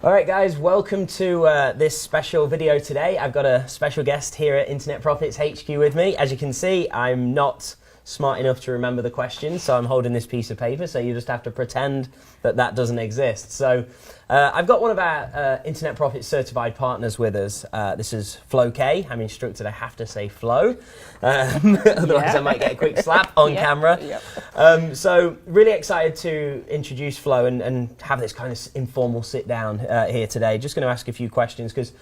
All right, guys, welcome to this special video today. I've got a special guest here at Internet Profits HQ with me. As you can see, I'm not smart enough to remember the questions, so I'm holding this piece of paper, so you just have to pretend that that doesn't exist. So I've got one of our Internet Profits certified partners with us. This is Flo K. I'm instructed I have to say Flo, otherwise I might get a quick slap on camera. So really excited to introduce Flo and have this kind of informal sit down here today. Just going to ask a few questions because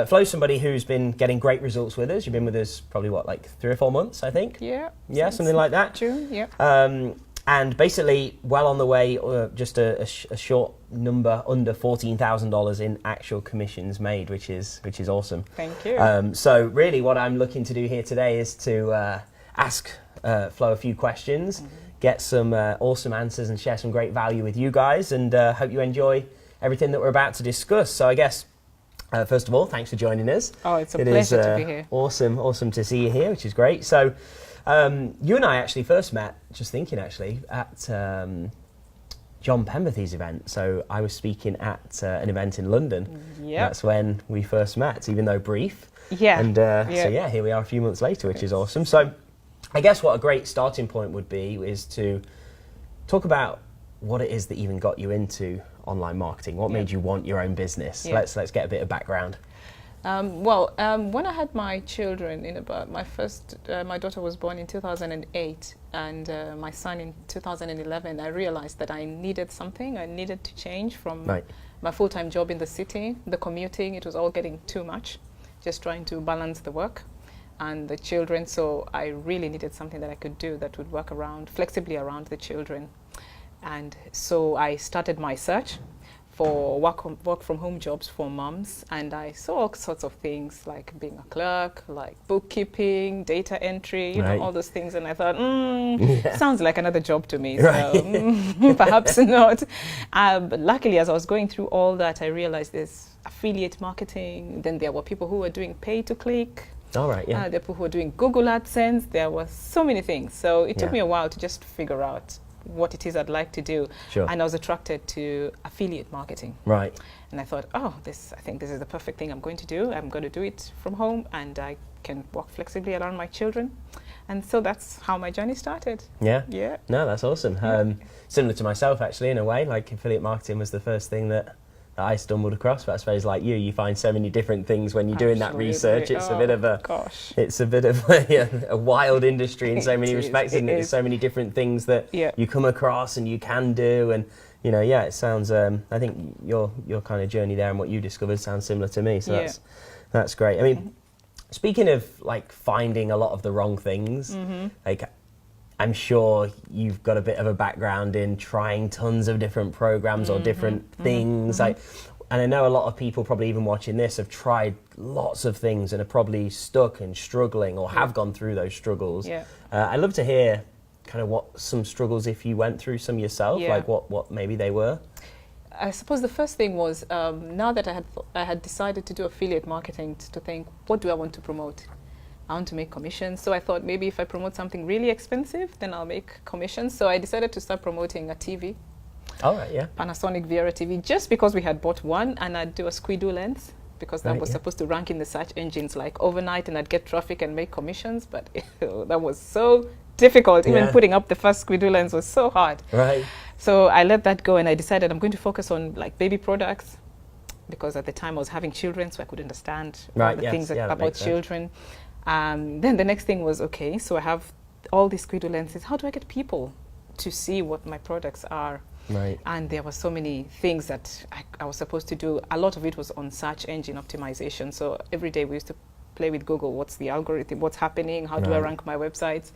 Flo's somebody who's been getting great results with us. You've been with us probably, what, like 3 or 4 months, I think? Yeah, something like that. June, yeah. And basically well on the way, just a short number under $14,000 in actual commissions made, which is awesome. Thank you. So really what I'm looking to do here today is to ask Flo a few questions, get some awesome answers and share some great value with you guys, and hope you enjoy everything that we're about to discuss. So I guess, first of all, thanks for joining us. Oh, it's a pleasure to be here. Awesome to see you here, which is great. So you and I actually first met, just thinking actually, at John Pemberthy's event. So I was speaking at an event in London. That's when we first met, even though brief. And so yeah, here we are a few months later, which is awesome. So I guess what a great starting point would be is to talk about what it is that even got you into online marketing. What made you want your own business? Let's get a bit of background. When I had my children, my daughter was born in 2008 and my son in 2011, I realized that I needed something. I needed to change from my full-time job in the city, the commuting. It was all getting too much, just trying to balance the work and the children. So I really needed something that I could do that would work flexibly around the children. And so I started my search for work from home jobs for moms, and I saw all sorts of things like being a clerk, like bookkeeping, data entry, you know, all those things. And I thought, sounds like another job to me, so perhaps not. But luckily, as I was going through all that, I realized there's affiliate marketing. Then there were people who were doing pay to click. There were people who were doing Google AdSense. There were so many things. So it took me a while to just figure out what it is I'd like to do. And I was attracted to affiliate marketing. And I thought, I think this is the perfect thing I'm going to do. I'm going to do it from home and I can work flexibly around my children. And so that's how my journey started. No, that's awesome. Similar to myself, actually, in a way. Like, affiliate marketing was the first thing that I stumbled across, but I suppose like you find so many different things when you're doing that research. It's a bit of a wild industry in so many respects, and there's so many different things that you come across and you can do, and you know, it sounds. I think your kind of journey there and what you discovered sounds similar to me. So that's great. I mean, speaking of like finding a lot of the wrong things, like, I'm sure you've got a bit of a background in trying tons of different programs or different things. And I know a lot of people probably even watching this have tried lots of things and are probably stuck and struggling or have gone through those struggles. I'd love to hear kind of what some struggles, if you went through some yourself, like what maybe they were. I suppose the first thing was, now that I had decided to do affiliate marketing, to think, what do I want to promote? I want to make commissions. So I thought maybe if I promote something really expensive, then I'll make commissions. So I decided to start promoting a TV. Panasonic Viera TV, just because we had bought one, and I'd do a squidoo lens because that was supposed to rank in the search engines like overnight, and I'd get traffic and make commissions. But that was so difficult. Even putting up the first squidoo lens was so hard. So I let that go, and I decided I'm going to focus on like baby products, because at the time I was having children, so I could understand all the things about children. Then the next thing was, okay, so I have all these squidoo lenses. How do I get people to see what my products are? And there were so many things that I was supposed to do. A lot of it was on search engine optimization. So every day we used to play with Google. What's the algorithm? What's happening? How do I rank my websites?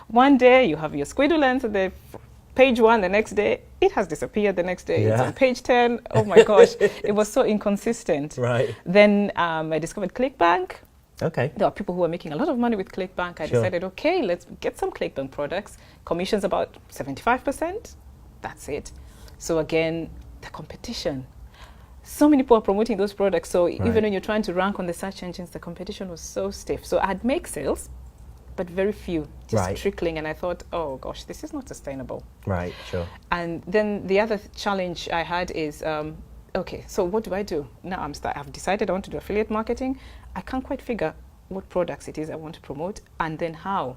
One day you have your squidoo lens at the page 1, the next day it has disappeared, the next day it's on page 10. Oh my gosh, it was so inconsistent. Then I discovered ClickBank. There are people who are making a lot of money with ClickBank. I decided, okay, let's get some ClickBank products. Commissions about 75%. That's it. So again, the competition. So many people are promoting those products. So even when you're trying to rank on the search engines, the competition was so stiff. So I'd make sales, but very few, just Right. trickling. And I thought, oh gosh, this is not sustainable. Right, sure. And then the other challenge I had is, okay, so what do I do? Now I've decided I want to do affiliate marketing. I can't quite figure what products it is I want to promote and then how.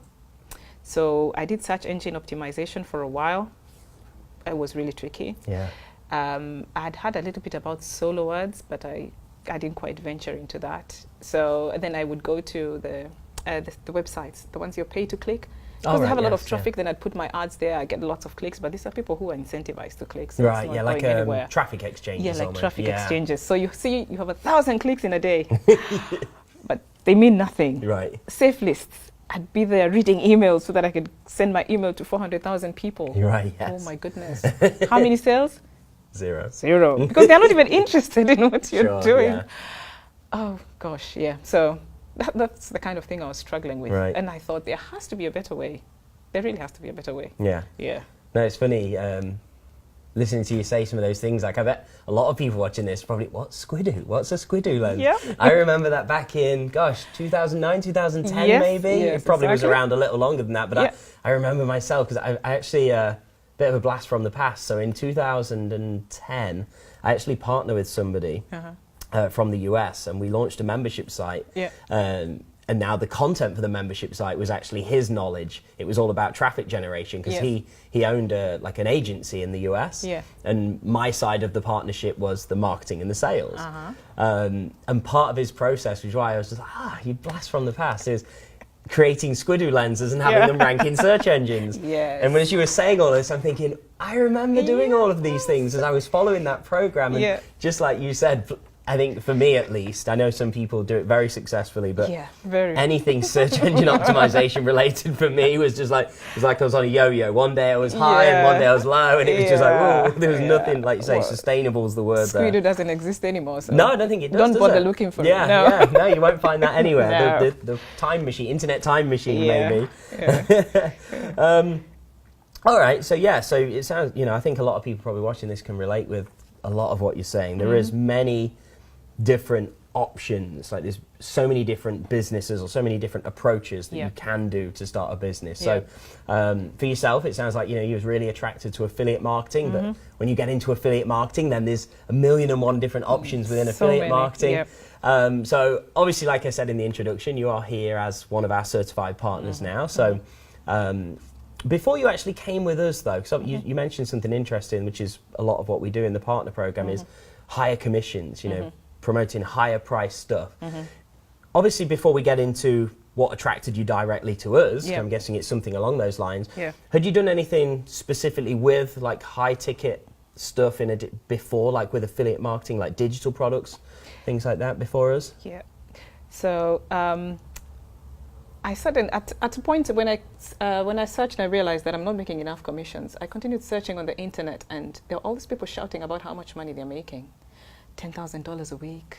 So I did search engine optimization for a while. It was really tricky. Yeah. I'd had a little bit about solo ads, but I didn't quite venture into that. So then I would go to the websites, the ones you're paid to click. Because they have a lot of traffic, then I'd put my ads there, I get lots of clicks, but these are people who are incentivized to click. So Right, it's not yeah, going like anywhere. traffic exchanges. Yeah, like almost. traffic Yeah. exchanges. So you see, you have 1,000 clicks in a day, but they mean nothing. Right. Safe lists. I'd be there reading emails so that I could send my email to 400,000 people. Right, yes. Oh my goodness. How many sales? Zero. Zero. Because they're not even interested in what you're Sure, doing. yeah. Oh gosh, yeah. So that's the kind of thing I was struggling with. Right. And I thought there has to be a better way. There really has to be a better way. Yeah. Yeah. No, it's funny listening to you say some of those things. Like, I bet a lot of people watching this probably, what's Squidoo? What's a Squidoo lens? Yeah. I remember that back in, 2009, 2010 Yes, maybe. yes, It probably was exactly. around a little longer than that. But Yeah. I remember myself, because I actually, bit of a blast from the past. So in 2010, I actually partnered with somebody from the US, and we launched a membership site. Yeah. And now the content for the membership site was actually his knowledge. It was all about traffic generation, because Yes. he owned like an agency in the US. Yeah. And my side of the partnership was the marketing and the sales. And part of his process, which is why I was just like, you blast from the past, is creating Squidoo lenses and having them rank in search engines. Yes. And as you were saying all this, I'm thinking, I remember doing all of these things as I was following that program. And just like you said, I think for me at least, I know some people do it very successfully, but anything search engine optimization related for me was just like, it was like I was on a yo-yo. One day I was high and one day I was low, and it was just like, whoa, there was nothing, like you say, sustainable is the word there. Squidoo doesn't exist anymore. So No, I don't think it does. Don't bother it? looking for yeah, it. No. Yeah, no, you won't find that anywhere. No. The time machine, internet time machine, maybe. Yeah. All right, so so it sounds, I think a lot of people probably watching this can relate with a lot of what you're saying. There is many different options, like there's so many different businesses or so many different approaches that you can do to start a business. So for yourself, it sounds like you was really attracted to affiliate marketing, but when you get into affiliate marketing, then there's 1,000,001 different options within affiliate marketing. So obviously, like I said in the introduction, you are here as one of our certified partners now. So before you actually came with us though, because you mentioned something interesting, which is a lot of what we do in the partner program is higher commissions, promoting higher price stuff. Obviously, before we get into what attracted you directly to us, I'm guessing it's something along those lines. Had you done anything specifically with like high ticket stuff before, like with affiliate marketing, like digital products, things like that before us? Yeah. So I started at a point when I searched and I realized that I'm not making enough commissions. I continued searching on the internet, and there were all these people shouting about how much money they're making. $10,000 a week,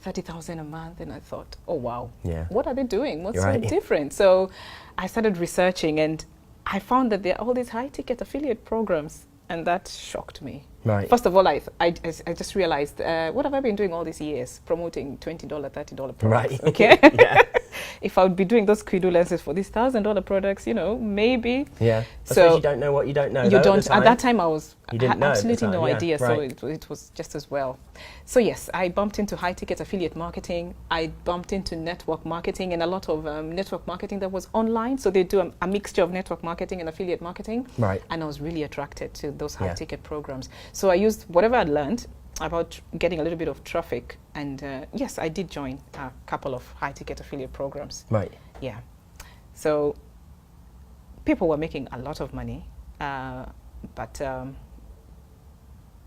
$30,000 a month, and I thought, oh wow, what are they doing? What's so different? So I started researching, and I found that there are all these high-ticket affiliate programs, and that shocked me. Right. First of all, I just realized, what have I been doing all these years? Promoting $20, $30 products. Right. Okay. If I would be doing those Squidoo lenses for these $1,000 products, maybe. Yeah. So you don't know what you don't know. You don't. At that time, I had know absolutely no idea. Right. So it was just as well. So yes, I bumped into high-ticket affiliate marketing. I bumped into network marketing, and a lot of network marketing that was online. So they do a mixture of network marketing and affiliate marketing. Right. And I was really attracted to those high-ticket programs. So I used whatever I'd learned about getting a little bit of traffic, and yes, I did join a couple of high-ticket affiliate programs. Right. Yeah. So people were making a lot of money, but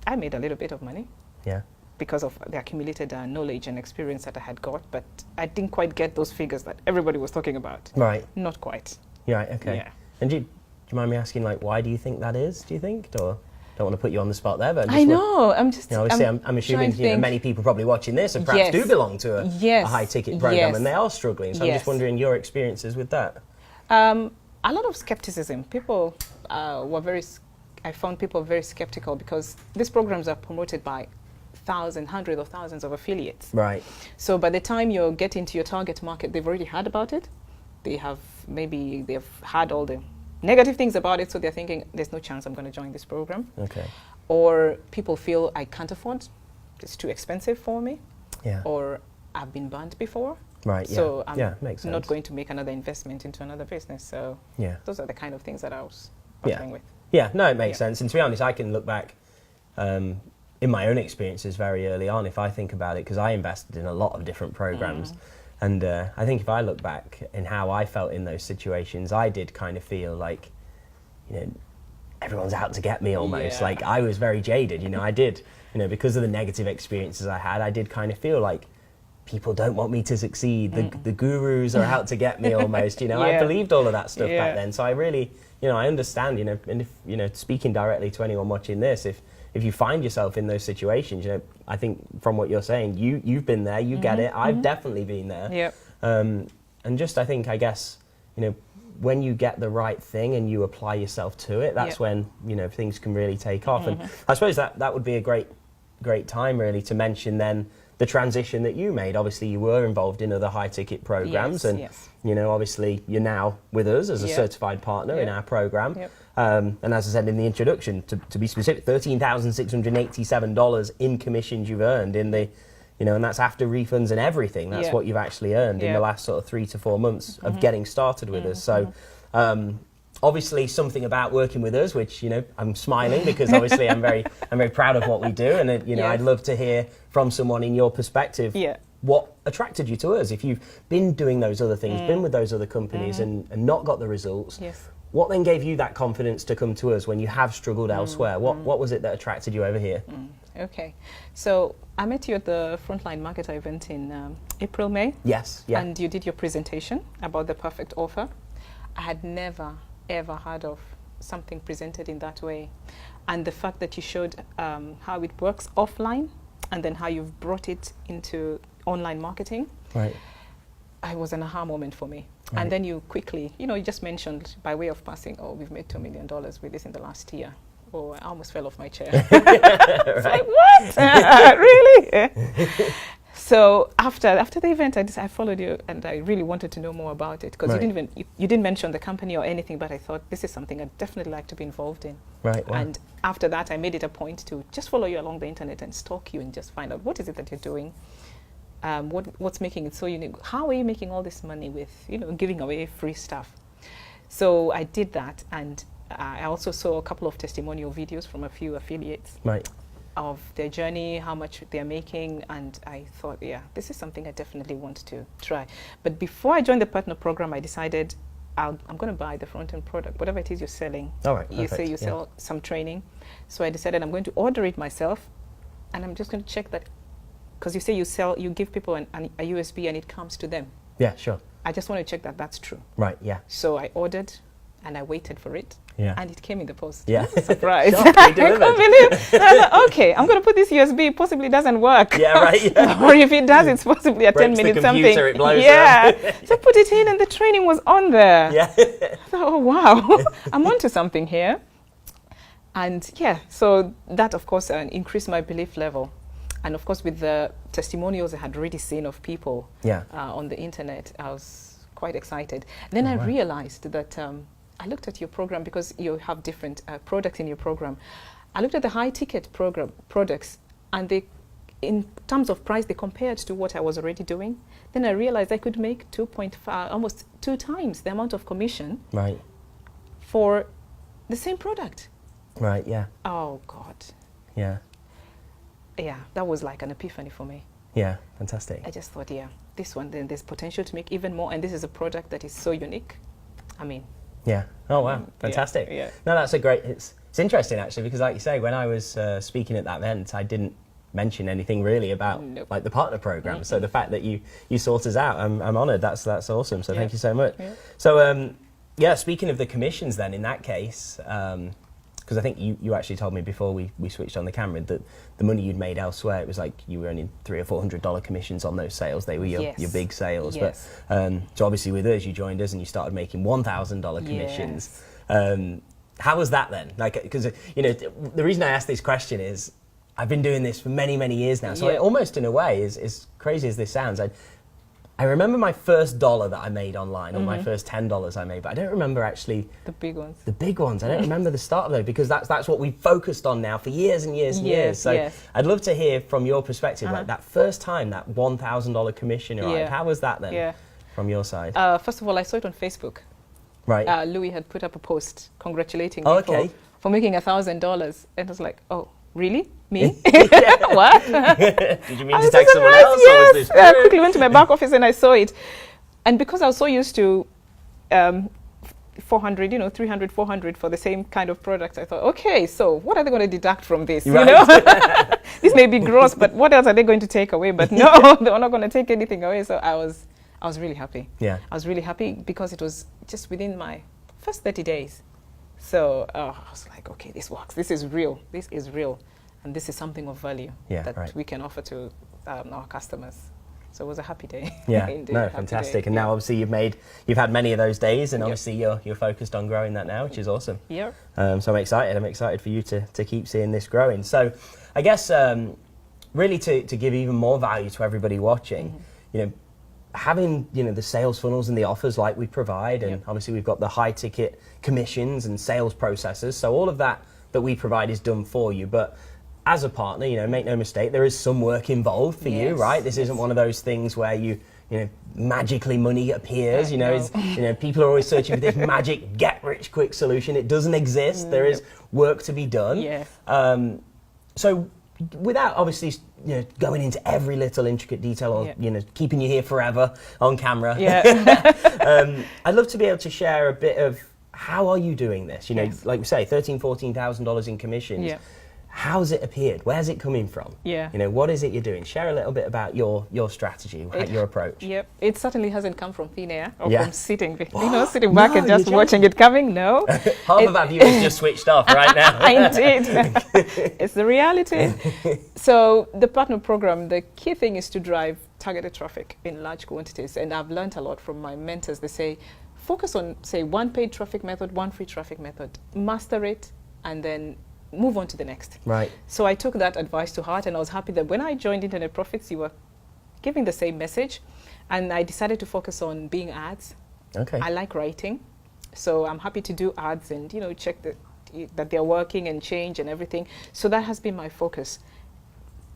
I made a little bit of money. Yeah. Because of the accumulated knowledge and experience that I had got, but I didn't quite get those figures that everybody was talking about. Right. Not quite. Right. Okay. Yeah. And do you mind me asking, like, why do you think that is? Do you think, or? Don't want to put you on the spot there, but I know. I'm just. Obviously, I'm assuming many people probably watching this and perhaps do belong to a high ticket program, and they are struggling. So I'm just wondering your experiences with that. A lot of skepticism. People I found people very skeptical because these programs are promoted by hundreds of thousands of affiliates. Right. So by the time you get into your target market, they've already heard about it. they've had all the negative things about it, so they're thinking, there's no chance I'm going to join this program. Okay. Or people feel I can't afford, it's too expensive for me. Yeah. Or I've been burned before. Right, So I'm makes sense. not going to make another investment into another business. So those are the kind of things that I was battling with. Yeah, no, it makes sense. And to be honest, I can look back in my own experiences very early on, if I think about it, because I invested in a lot of different programs. And I think if I look back in how I felt in those situations, I did kind of feel like, everyone's out to get me almost. Like I was very jaded, I did, because of the negative experiences I had, I did kind of feel like people don't want me to succeed. The gurus are out to get me almost, I believed all of that stuff back then. So I really, I understand, and if, speaking directly to anyone watching this, if you find yourself in those situations, I think from what you're saying, you've been there, you get it. I've definitely been there. Yep. And just, I guess, when you get the right thing and you apply yourself to it, that's when, things can really take off. And I suppose that would be a great time really to mention then the transition that you made. Obviously you were involved in other high ticket programs and obviously you're now with us as a certified partner in our program. And as I said in the introduction, to be specific, $13,687 in commissions you've earned in the, and that's after refunds and everything. That's what you've actually earned in the last sort of 3 to 4 months of getting started with us. So obviously something about working with us, which, I'm smiling because obviously I'm very proud of what we do. And, I'd love to hear from someone in your perspective what attracted you to us. If you've been doing those other things, been with those other companies and not got the results, what then gave you that confidence to come to us when you have struggled elsewhere? What was it that attracted you over here? Okay. So I met you at the Frontline Marketer event in April, May. Yes. Yeah. And you did your presentation about the perfect offer. I had never, ever heard of something presented in that way. And the fact that you showed how it works offline and then how you've brought it into online marketing. Right. It was an aha moment for me. Right. And then you quickly, you just mentioned by way of passing, we've made $2 million with this in the last year. Oh, I almost fell off my chair. It's like, what? Really? So after the event, I followed you, and I really wanted to know more about it because you didn't mention the company or anything, but I thought this is something I'd definitely like to be involved in. Right. Wow. And after that, I made it a point to just follow you along the internet and stalk you and just find out what is it that you're doing. What's making it so unique? How are you making all this money with, giving away free stuff? So I did that, and I also saw a couple of testimonial videos from a few affiliates of their journey, how much they're making, and I thought, this is something I definitely want to try. But before I joined the partner program, I decided I'm going to buy the front-end product, whatever it is you're selling. All right, you say you sell some training. So I decided I'm going to order it myself, and I'm just going to check that. Because you say you give people a USB and it comes to them. Yeah, sure. I just want to check that that's true. Right, yeah. So I ordered and I waited for it. Yeah. And it came in the post. Yeah. Surprise. I can't believe it. I thought, okay, I'm going to put this USB, possibly doesn't work. Yeah, right. Yeah. Or if it does, it's possibly a 10-minute something. It blows around. So I put it in and the training was on there. Yeah. I thought, oh, wow. I'm onto something here. And so that, of course, increased my belief level. And of course, with the testimonials I had already seen of people on the internet, I was quite excited. Then I realized that I looked at your program because you have different products in your program. I looked at the high ticket products, and they, in terms of price, they compared to what I was already doing. Then I realized I could make 2.5, almost 2 times the amount of commission for the same product. Right, yeah. Oh, God. Yeah. Yeah, that was like an epiphany for me. Yeah, fantastic. I just thought, this one, then there's potential to make even more. And this is a product that is so unique. I mean. Yeah. Oh, wow. Fantastic. Yeah. No, that's a great, it's interesting actually, because like you say, when I was speaking at that event, I didn't mention anything really about like the partner program. So the fact that you sought us out, I'm honored. That's awesome. So thank you so much. Yeah. So, speaking of the commissions then, in that case, because I think you actually told me before we switched on the camera that the money you'd made elsewhere, it was like you were earning $300 or $400 commissions on those sales. They were your big sales. Yes. But so obviously with us, you joined us and you started making $1,000 commissions. Yes. How was that then? Like, because the reason I asked this question is I've been doing this for many, many years now. So I almost in a way, as crazy as this sounds, I remember my first dollar that I made online, or my first $10 I made, but I don't remember actually the big ones. The big ones. I don't remember the start of those, because that's what we've focused on now for years and years and years. So I'd love to hear from your perspective, like that first time that $1,000 commission arrived. How was that then, from your side? First of all, I saw it on Facebook. Right. Louis had put up a post congratulating me for making $1,000, and I was like, oh, really? Me? What? Did you mean to tag someone else? Yes. Or was this I quickly went to my back office and I saw it. And because I was so used to 400, 300, 400 for the same kind of product, I thought, okay, so what are they going to deduct from this? Right. This may be gross, but what else are they going to take away? But no, they're not going to take anything away. So I was really happy. Yeah. I was really happy because it was just within my first 30 days. So I was like, okay, this works. This is real. This is real. And this is something of value that we can offer to our customers. So it was a happy day. Yeah, no, fantastic. And now obviously you've had many of those days, and obviously you're focused on growing that now, which is awesome. Yeah. So I'm excited for you to keep seeing this growing. So I guess really to give even more value to everybody watching, having the sales funnels and the offers like we provide, and obviously we've got the high ticket commissions and sales processes. So all of that we provide is done for you, but as a partner, make no mistake, there is some work involved for you, right? This isn't one of those things where you magically money appears. People are always searching for this magic get-rich-quick solution. It doesn't exist. There is work to be done. Yes. So, without obviously going into every little intricate detail, or keeping you here forever on camera, I'd love to be able to share a bit of how are you doing this. Like we say, $13,000, $14,000 in commissions. Yeah. How's it appeared? Where's it coming from? Yeah. What is it you're doing? Share a little bit about your strategy, your approach. Yep. It certainly hasn't come from thin air or from sitting back and just watching it coming. No. Half of our viewers just switched off right now. Indeed. It's the reality. So the partner program, the key thing is to drive targeted traffic in large quantities. And I've learned a lot from my mentors. They say, focus on, say, one paid traffic method, one free traffic method. Master it, and then move on to the next. Right. So I took that advice to heart, and I was happy that when I joined InternetProfits, you were giving the same message, and I decided to focus on being ads. Okay. I like writing, so I'm happy to do ads and check that they're working and change and everything. So that has been my focus.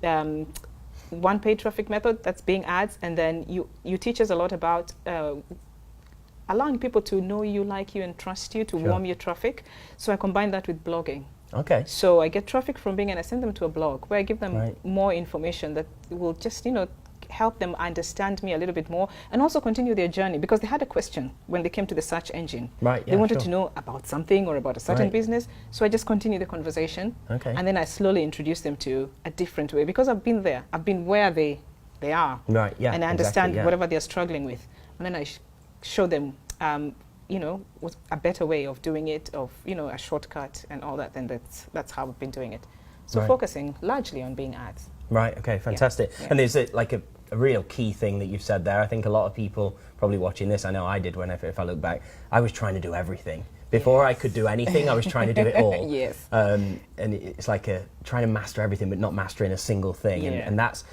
One paid traffic method, that's being ads, and then you teach us a lot about allowing people to know you, like you, and trust you to warm your traffic. So I combine that with blogging. Okay. So I get traffic from Bing and I send them to a blog where I give them more information that will just, help them understand me a little bit more and also continue their journey, because they had a question when they came to the search engine. Right. Yeah, they wanted to know about something or about a certain business. So I just continue the conversation. Okay. And then I slowly introduce them to a different way, because I've been there. I've been where they are. Right. Yeah. And I understand whatever they're struggling with. And then I show them what's a better way of doing it, of, a shortcut and all that, and that's how we've been doing it. So focusing largely on being ads. Right, okay, fantastic. Yeah. And there's a real key thing that you've said there. I think a lot of people probably watching this, I know I did if I look back, I was trying to do everything. Before I could do anything, I was trying to do it all. Yes. And it's like trying to master everything, but not mastering a single thing. Yeah. And that's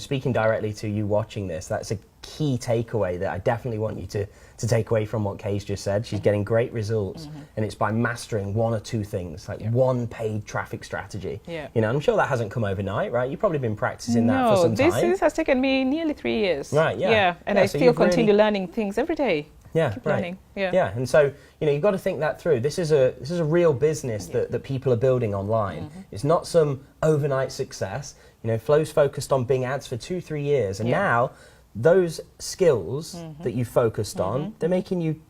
speaking directly to you watching this, that's a key takeaway that I definitely want you to take away from what Kay's just said. She's getting great results, and it's by mastering one or two things, like one paid traffic strategy. Yeah. I'm sure that hasn't come overnight, right? You've probably been practicing that for some time. This has taken me nearly 3 years. Right, yeah. Yeah, and I still continue learning things every day. Yeah, Keep learning. Yeah. Yeah, and so you've got to think that through. This is a real business that people are building online. It's not some overnight success. Flo's focused on Bing ads for 2-3 years, and now those skills that you focused on, they're making you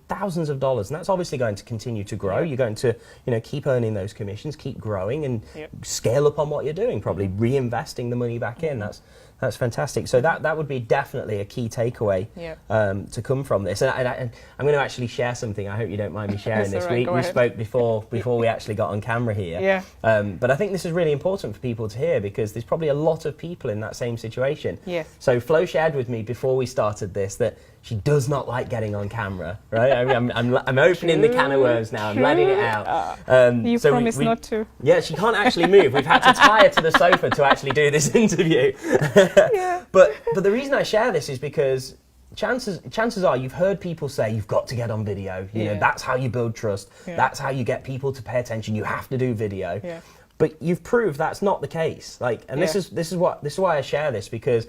thousands of dollars, and that's obviously going to continue to grow. You're going to keep earning those commissions, keep growing, and scale up on what you're doing. Probably reinvesting the money back in. That's fantastic. So that would be definitely a key takeaway to come from this. And I'm going to actually share something. I hope you don't mind me sharing this. We spoke before we actually got on camera here. Yeah. But I think this is really important for people to hear, because there's probably a lot of people in that same situation. Yes. So Flo shared with me before we started this that she does not like getting on camera, right? I mean, I'm opening the can of worms now. I'm letting it out. You so promised not to. Yeah, she can't actually move. We've had to tie her to the sofa to actually do this interview. Yeah. But the reason I share this is because chances are you've heard people say you've got to get on video. You know, that's how you build trust. Yeah. That's how you get people to pay attention. You have to do video. Yeah. But you've proved that's not the case. Like, and this is why I share this, because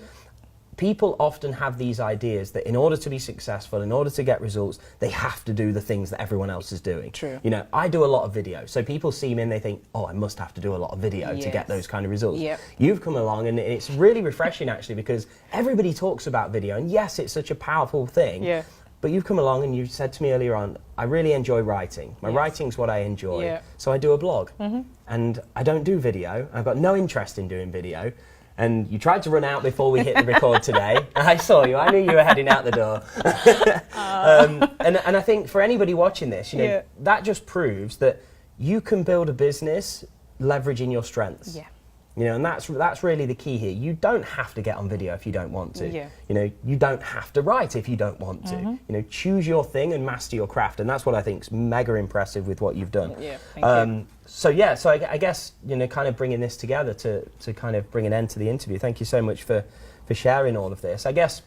people often have these ideas that in order to be successful, in order to get results, they have to do the things that everyone else is doing. True. You know, I do a lot of video, so people see me and they think, oh, I must have to do a lot of video to get those kind of results. Yep. You've come along and it's really refreshing actually, because everybody talks about video, and yes, it's such a powerful thing. Yeah. But you've come along and you said to me earlier on, I really enjoy writing. My writing's what I enjoy. So I do a blog. And I don't do video. I've got no interest in doing video. And you tried to run out before we hit the record today. I saw you. I knew you were heading out the door. And I think for anybody watching this, you know, that just proves that you can build a business leveraging your strengths. Yeah. You know, and that's really the key here. You don't have to get on video if you don't want to. Yeah. You know, you don't have to write if you don't want to. You know, choose your thing and master your craft, and that's what I think is mega impressive with what you've done. Yeah, thank you. So yeah, so I guess, you know, kind of bringing this together to kind of bring an end to the interview. Thank you so much for sharing all of this. I guess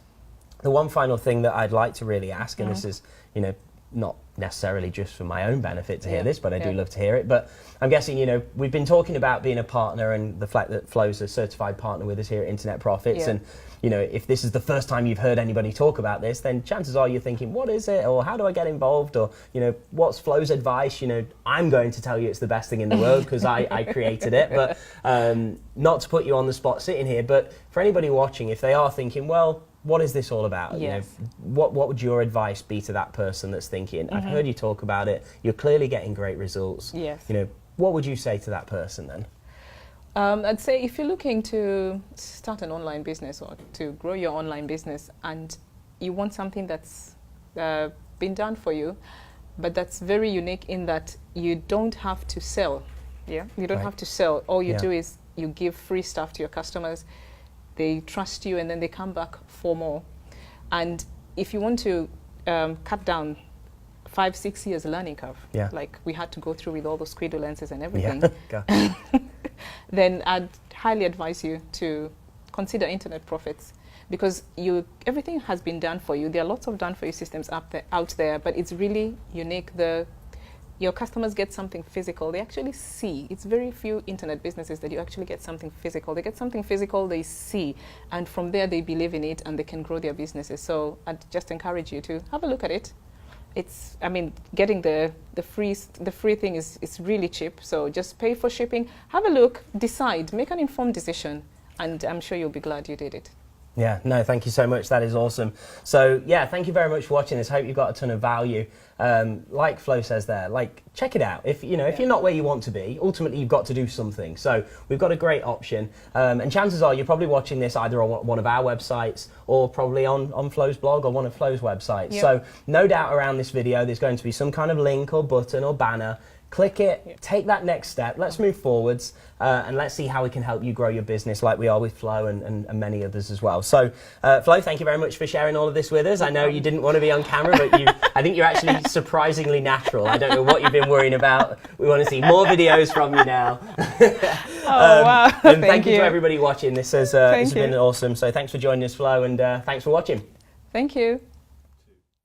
the one final thing that I'd like to really ask, and this is, you know, not necessarily just for my own benefit to hear this, but I do love to hear it. But I'm guessing, you know, we've been talking about being a partner and the fact that Flo's a certified partner with us here at Internet Profits. And, you know, if this is the first time you've heard anybody talk about this, then chances are you're thinking, what is it? Or how do I get involved? Or, you know, what's Flo's advice? You know, I'm going to tell you it's the best thing in the world because I created it. But not to put you on the spot sitting here, but for anybody watching, if they are thinking, well, what is this all about? Yes. You know, what would your advice be to that person that's thinking, I've heard you talk about it, you're clearly getting great results. Yes. You know, what would you say to that person then? I'd say if you're looking to start an online business or to grow your online business and you want something that's been done for you, but that's very unique in that you don't have to sell. Yeah, you don't have to sell. All you do is you give free stuff to your customers. They trust you and then they come back for more. And if you want to cut down 5-6 years learning curve, like we had to go through with all those Credo lenses and everything, then I'd highly advise you to consider Internet Profits, because everything has been done for you. There are lots of done for you systems out there, but it's really unique. Your customers get something physical. They actually see. It's very few internet businesses that you actually get something physical. They get something physical, they see, and from there they believe in it and they can grow their businesses. So I'd just encourage you to have a look at it. It's, I mean, getting the free thing is really cheap. So just pay for shipping. Have a look, decide, make an informed decision, and I'm sure you'll be glad you did it. Yeah, no, thank you so much. That is awesome. So yeah, thank you very much for watching this. Hope you got a ton of value. Like Flo says there, like check it out. If you know, if you're not where you want to be, ultimately you've got to do something. So we've got a great option, and chances are you're probably watching this either on one of our websites or probably on Flo's blog or one of Flo's websites. Yep. So no doubt around this video, there's going to be some kind of link or button or banner. Click it, take that next step, let's move forwards, and let's see how we can help you grow your business like we are with Flo and many others as well. So, Flo, thank you very much for sharing all of this with us. I know you didn't want to be on camera, but I think you're actually surprisingly natural. I don't know what you've been worrying about. We want to see more videos from you now. Wow. And thank you to everybody watching. This has been awesome. So thanks for joining us, Flo, and thanks for watching. Thank you.